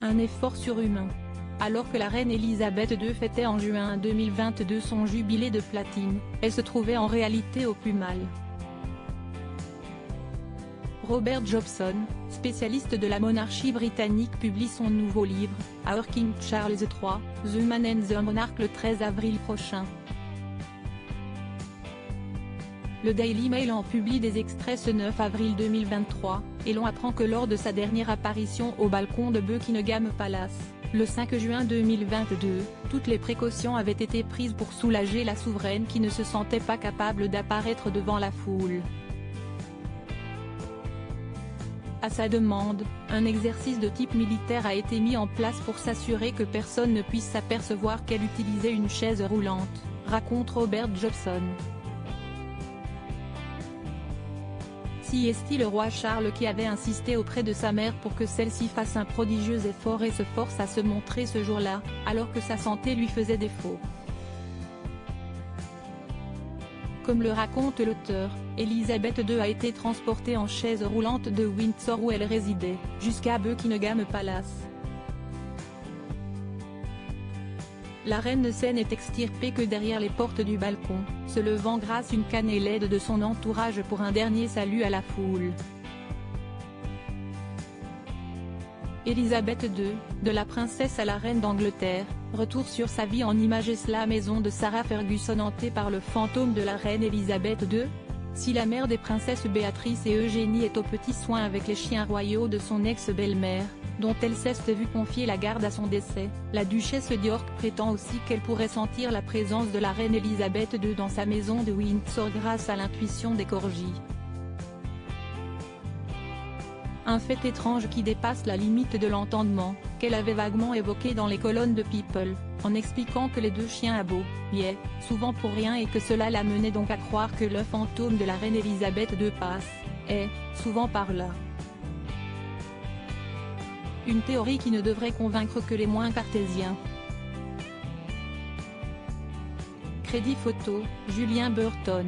Un effort surhumain. Alors que la reine Elisabeth II fêtait en juin 2022 son jubilé de platine, elle se trouvait en réalité au plus mal. Robert Jobson, spécialiste de la monarchie britannique, publie son nouveau livre, Our King Charles III, The Man and the Monarch le 13 avril prochain. Le Daily Mail en publie des extraits ce 9 avril 2023, et l'on apprend que lors de sa dernière apparition au balcon de Buckingham Palace, le 5 juin 2022, toutes les précautions avaient été prises pour soulager la souveraine qui ne se sentait pas capable d'apparaître devant la foule. À sa demande, un exercice de type militaire a été mis en place pour s'assurer que personne ne puisse s'apercevoir qu'elle utilisait une chaise roulante, raconte Robert Jobson. Si est-il le roi Charles qui avait insisté auprès de sa mère pour que celle-ci fasse un prodigieux effort et se force à se montrer ce jour-là, alors que sa santé lui faisait défaut. Comme le raconte l'auteur, Elisabeth II a été transportée en chaise roulante de Windsor où elle résidait, jusqu'à Buckingham Palace. La reine ne s'en est extirpée que derrière les portes du balcon, se levant grâce une canne et l'aide de son entourage pour un dernier salut à la foule. Elisabeth II, de la princesse à la reine d'Angleterre, retour sur sa vie en images. La maison de Sarah Ferguson hantée par le fantôme de la reine Elisabeth II. Si la mère des princesses Béatrice et Eugénie est aux petits soins avec les chiens royaux de son ex-belle-mère, dont elle s'est vu confier la garde à son décès, la duchesse d'York prétend aussi qu'elle pourrait sentir la présence de la reine Elisabeth II dans sa maison de Windsor grâce à l'intuition des corgis. Un fait étrange qui dépasse la limite de l'entendement, qu'elle avait vaguement évoqué dans les colonnes de People, en expliquant que les deux chiens aboyaient, souvent pour rien et que cela l'amenait donc à croire que le fantôme de la reine Elisabeth II souvent par là. Une théorie qui ne devrait convaincre que les moins cartésiens. Crédit photo, Julien Burton.